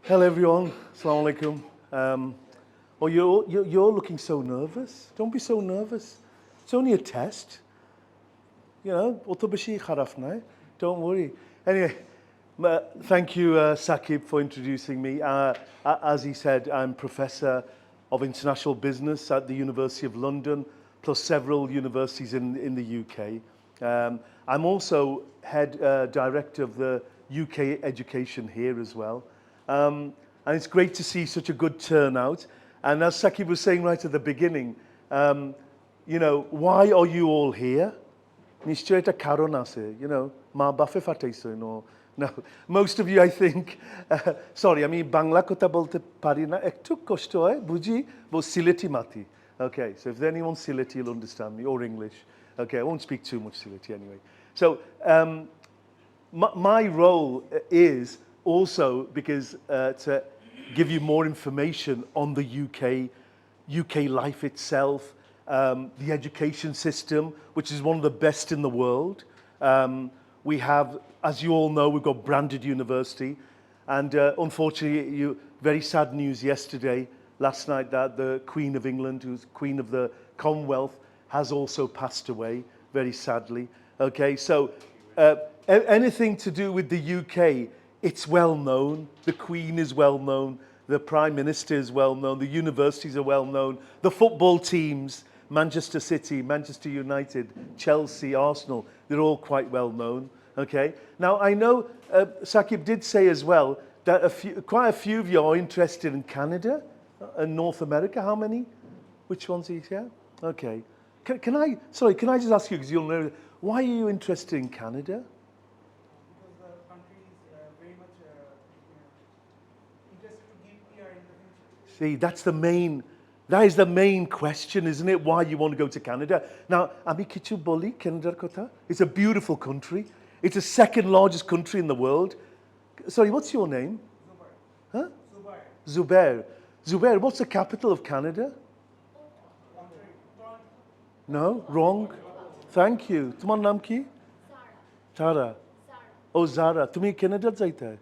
Hello everyone, Assalamu alaikum. Oh, you're looking so nervous. Don't be so nervous. It's only a test. You know, otobashi kharaf. Don't worry. Anyway, thank you, Sakib, for introducing me. As he said, I'm Professor of International Business at the University of London, plus several universities in the UK. I'm also Head Director of the UK Education here as well. And it's great to see such a good turnout. And as Sakib was saying right at the beginning, you know, why are you all here? Nishcheta karonase, you know, ma bafe fataiso, no. No, most of you, I think, sorry, I mean, Bangla kota bolte pari na, ektu koshto hai, buji, bo Sileti mati. Okay, so if anyone's Sileti, you'll understand me, or English. Okay, I won't speak too much Sileti anyway. So, my role is also because to give you more information on the UK life itself, the education system, which is one of the best in the world. We have, as you all know, we've got branded university, and unfortunately, very sad news last night, that the Queen of England, who's Queen of the Commonwealth, has also passed away, very sadly. Okay, so anything to do with the UK, it's well known. The Queen is well known. The Prime Minister is well known. The universities are well known. The football teams, Manchester City, Manchester United, Chelsea, Arsenal, they're all quite well known. Okay. Now I know Sakib did say as well that quite a few of you are interested in Canada and North America. How many? Which ones are you here? Okay. Can I just ask you, because you'll know, why are you interested in Canada? Because the country is very much interested to give PR in the future. See, that is the main question, isn't it? Why you want to go to Canada? Now, Ami Kichu Boli, Canada Kota. It's a beautiful country. It's the second largest country in the world. Sorry, what's your name? Zubair. Huh? Zubair. Zubair. Zubair, what's the capital of Canada? Toronto. No, wrong. Thank you. Tumar naam ki? Tara. Oh, Zara. Tumi Canada jaita hai?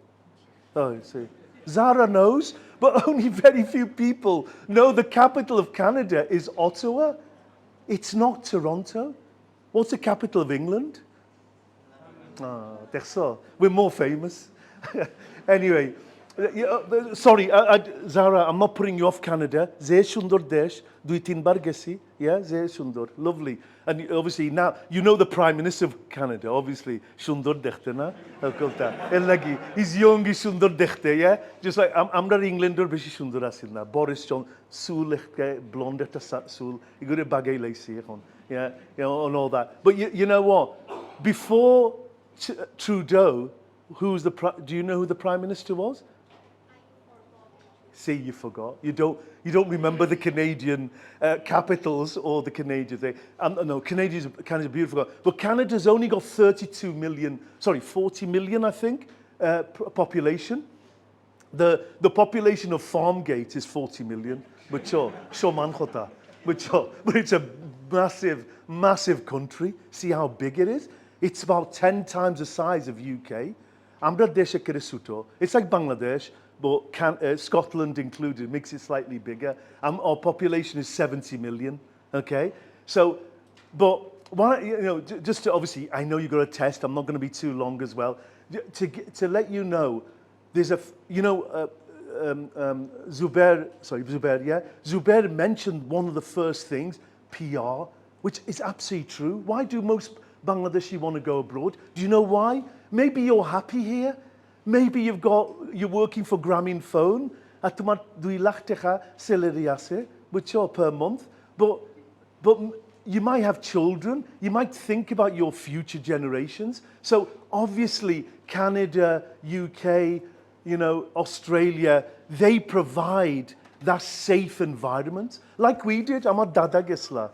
Oh, see. Zara knows, but only very few people know the capital of Canada is Ottawa. It's not Toronto. What's the capital of England? We're more famous. Anyway, sorry, Zara, I'm not putting you off Canada. Zay Shundor Desh, Duitin Bargesi, yeah, Zay Shundor, lovely. And obviously now, you know the Prime Minister of Canada, obviously, Shundor Dechte, na? Elagi, he's young, he's Shundor Dechte, yeah? Just like, I'm not Englander, but she's Shundor Asil na. Boris Johnson, Sul, blonde, Sul, you got a bagay lacy, yeah, you know, and all that. But you know what? Before Trudeau, do you know who the Prime Minister was? See, you forgot. You don't remember the Canadian capitals or the Canadian thing. No, Canada's beautiful. But Canada's only got 40 million, I think, population. The population of Farmgate is 40 million. But it's a massive country. See how big it is? It's about 10 times the size of UK. It's like Bangladesh, but Scotland included, makes it slightly bigger. Our population is 70 million, okay? So, but, why, you know, just to, obviously, I know you've got a test, I'm not going to be too long as well. To let you know, there's Zubair, yeah? Zubair mentioned one of the first things, PR, which is absolutely true. Why do most Bangladeshi want to go abroad? Do you know why? Maybe you're happy here. Maybe you're working for Grameenphone at 2 lakh tekha salary ase, which are per month. But you might have children. You might think about your future generations. So obviously, Canada, UK, you know, Australia, they provide that safe environment, like we did. I'm a Dada Gisla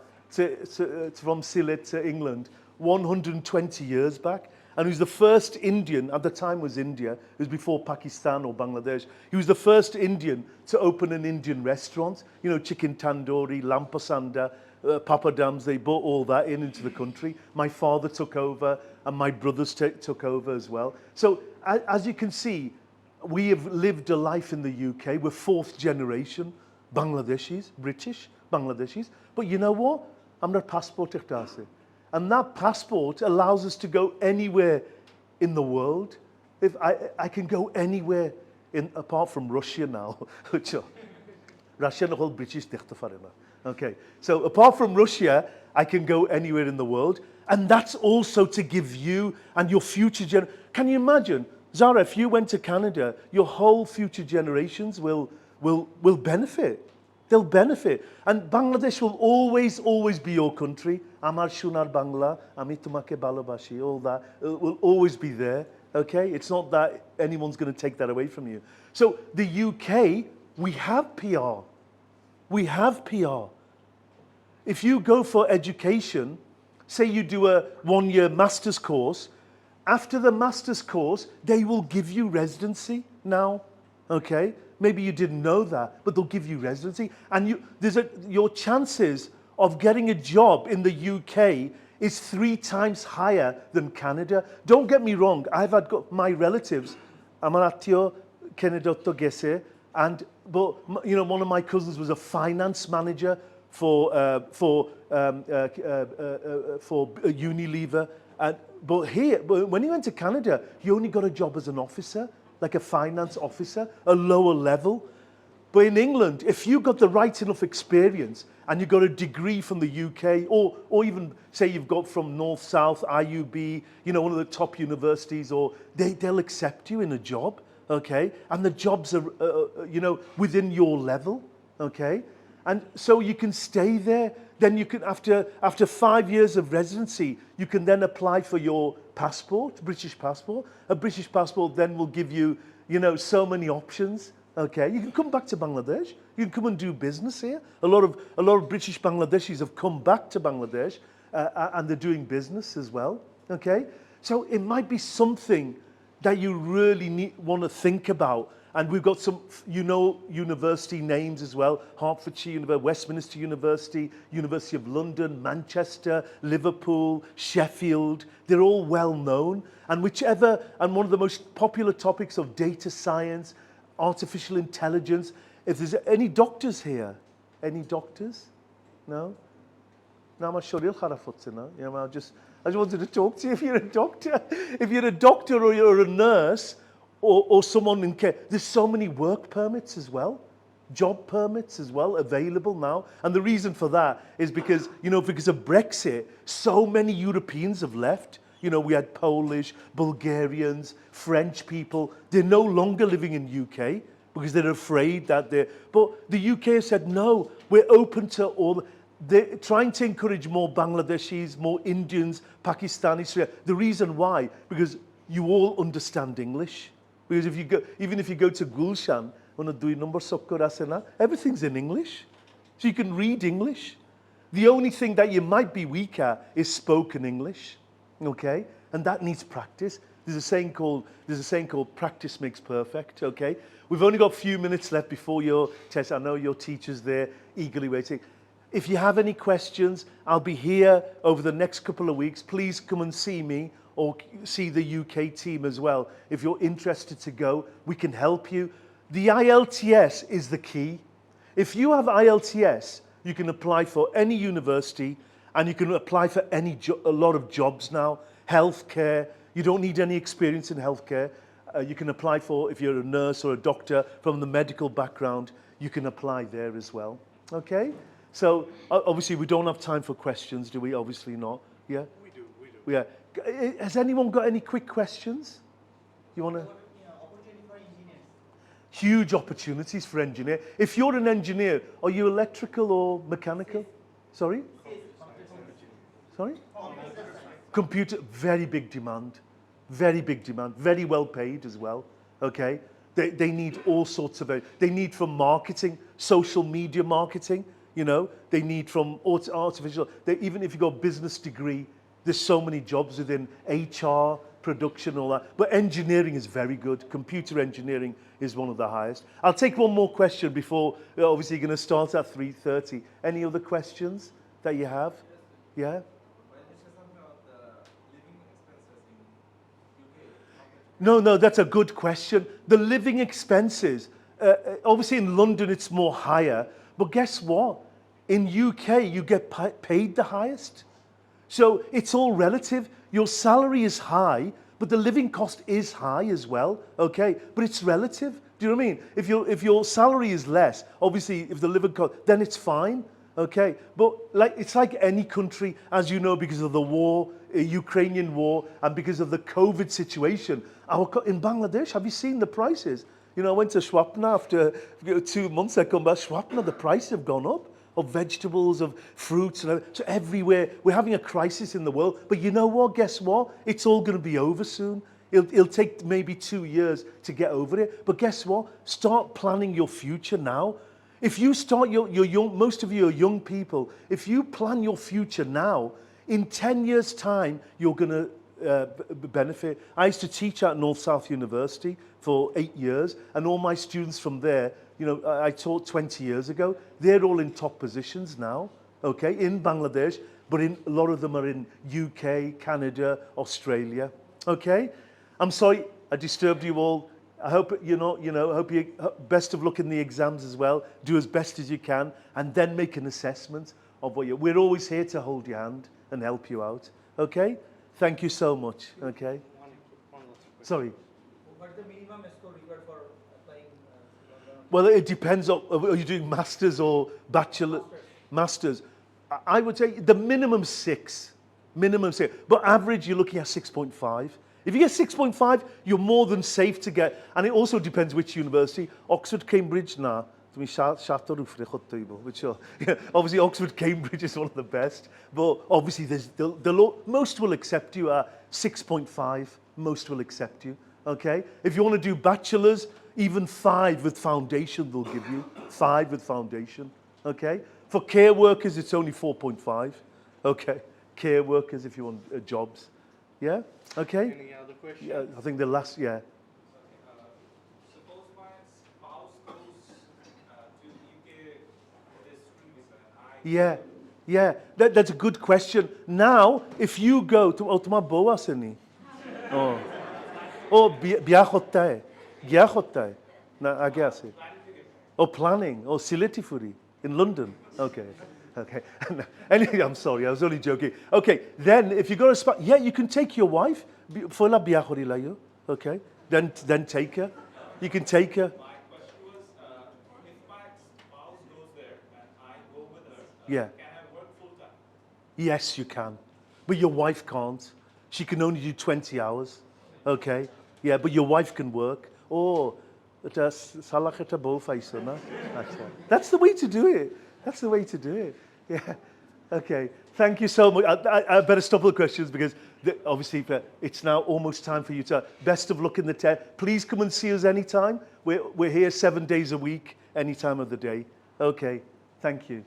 from Sylhet to England 120 years back. And he was the first Indian, at the time was India, it was before Pakistan or Bangladesh. He was the first Indian to open an Indian restaurant. You know, chicken tandoori, lamb pasanda, papadams, they brought all that into the country. My father took over and my brothers took over as well. So as you can see, we have lived a life in the UK. We're fourth generation Bangladeshis, British Bangladeshis. But you know what? I'm not passport ihtasi. And that passport allows us to go anywhere in the world. If I can go anywhere apart from Russia now. Russia the whole British dichtafarina. Okay. So apart from Russia, I can go anywhere in the world. And that's also to give you and your future generation. Can you imagine, Zara, if you went to Canada, your whole future generations will benefit. They'll benefit. And Bangladesh will always be your country. Amar Shunar Bangla, Ami Tumake Balabashi, all that will always be there. Okay? It's not that anyone's going to take that away from you. So the UK, we have PR. We have PR. If you go for education, say you do a 1-year master's course, after the master's course, they will give you residency now, okay? Maybe you didn't know that, but they'll give you residency. And your chances of getting a job in the UK is 3 times higher than Canada. Don't get me wrong, got my relatives, Amaratio, Kenedotto Gese, but you know, one of my cousins was a finance manager for Unilever. But when he went to Canada, he only got a job as an officer, like a finance officer, a lower level. But in England, if you got the right enough experience and you got a degree from the UK, or even say you've got from North South, IUB, you know, one of the top universities, or they'll accept you in a job, okay? And the jobs are, you know, within your level, okay? And so you can stay there. Then you can, after 5 years of residency, you can then apply for your passport, British passport. A British passport then will give you, you know, so many options. Okay, you can come back to Bangladesh. You can come and do business here. A lot of British Bangladeshis have come back to Bangladesh and they're doing business as well. Okay, so it might be something that you really want to think about. And we've got some, you know, university names as well. Hertfordshire University, Westminster University, University of London, Manchester, Liverpool, Sheffield. They're all well known. And one of the most popular topics of data science, artificial intelligence. If there's any doctors here? Any doctors? No? No, I'm sure I just wanted to talk to you if you're a doctor. If you're a doctor or you're a nurse, or someone in care. There's so many work permits as well, job permits as well available now. And the reason for that is because, you know, because of Brexit, so many Europeans have left. You know, we had Polish, Bulgarians, French people. They're no longer living in UK because they're afraid that but the UK has said, no, we're open to all. They're trying to encourage more Bangladeshis, more Indians, Pakistanis. The reason why, because you all understand English. Because even if you go to Gulshan, everything's in English. So you can read English. The only thing that you might be weak at is spoken English. Okay? And that needs practice. There's a saying called practice makes perfect. Okay? We've only got a few minutes left before your test. I know your teacher's there eagerly waiting. If you have any questions, I'll be here over the next couple of weeks. Please come and see me, or see the UK team as well. If you're interested to go, we can help you. The IELTS is the key. If you have IELTS, you can apply for any university and you can apply for a lot of jobs now. Healthcare, you don't need any experience in healthcare. You can apply for, if you're a nurse or a doctor from the medical background, you can apply there as well. Okay? So obviously we don't have time for questions, do we? Obviously not. Yeah? We do. Yeah. Has anyone got any quick questions? You want to? Opportunity for engineers. Huge opportunities for engineer. If you're an engineer, are you electrical or mechanical? Sorry? Sorry? Computer, very big demand. Very big demand. Very well paid as well. Okay? They need all sorts of, they need from marketing, social media marketing, you know, they need from artificial, even if you've got a business degree, there's so many jobs within HR, production, all that. But engineering is very good. Computer engineering is one of the highest. I'll take one more question before, obviously you're going to start at 3:30. Any other questions that you have? Yeah? No, that's a good question. The living expenses, obviously in London it's more higher, but guess what? In UK you get paid the highest. So it's all relative. Your salary is high, but the living cost is high as well, okay? But it's relative. Do you know what I mean? If your salary is less, obviously if the living cost, then it's fine, okay? But it's like any country, as you know, because of the war, Ukrainian war, and because of the COVID situation. In Bangladesh, have you seen the prices? You know, I went to Swapna after 2 months, I come back, Swapna, the prices have gone up. Of vegetables, of fruits, and so everywhere. We're having a crisis in the world. But you know what? Guess what? It's all going to be over soon. It'll take maybe 2 years to get over it. But guess what? Start planning your future now. If you start, you're young, most of you are young people. If you plan your future now, in 10 years' time, you're going to benefit. I used to teach at North South University for 8 years, and all my students from there, you know, I taught 20 years ago. They're all in top positions now, okay, in Bangladesh, but a lot of them are in UK, Canada, Australia, okay? I'm sorry I disturbed you all. I hope best of luck in the exams as well. Do as best as you can, and then make an assessment of what we're always here to hold your hand and help you out, okay? Thank you so much, okay? Sorry. What's the minimum score required for applying? Well, it depends on, are you doing masters or bachelor? Masters. I would say the minimum 6. Minimum 6. But average, you're looking at 6.5. If you get 6.5, you're more than safe to get. And it also depends which university. Oxford, Cambridge, nah. Which obviously Oxford, Cambridge is one of the best. But obviously most will accept you at 6.5. Most will accept you. Okay? If you want to do bachelors, even 5 with foundation they'll give you. 5 with foundation. Okay? For care workers, it's only 4.5. Okay? Care workers if you want jobs. Yeah? Okay? Any other questions? Yeah, I think the last, yeah. Suppose my spouse goes to UK with his student visa and Yeah. That's a good question. Now, if you go to Ottoman Boasini, Biachotai, I guess it. Or planning, or Siletifuri in London. Okay. Anyway, I'm sorry, I was only joking. Okay, then if you go to Spain, yeah, you can take your wife. Okay, then take her. You can take her. my question was, if my spouse goes there and I go with her, Yeah. can I work full time? Yes, you can. But your wife can't. She can only do 20 hours. Okay? Yeah, but your wife can work. Oh, that's the way to do it. That's the way to do it. Yeah. Okay. Thank you so much. I better stop the questions because obviously it's now almost time for you to. Best of luck in the test. Please come and see us anytime. We're here 7 days a week, any time of the day. Okay. Thank you.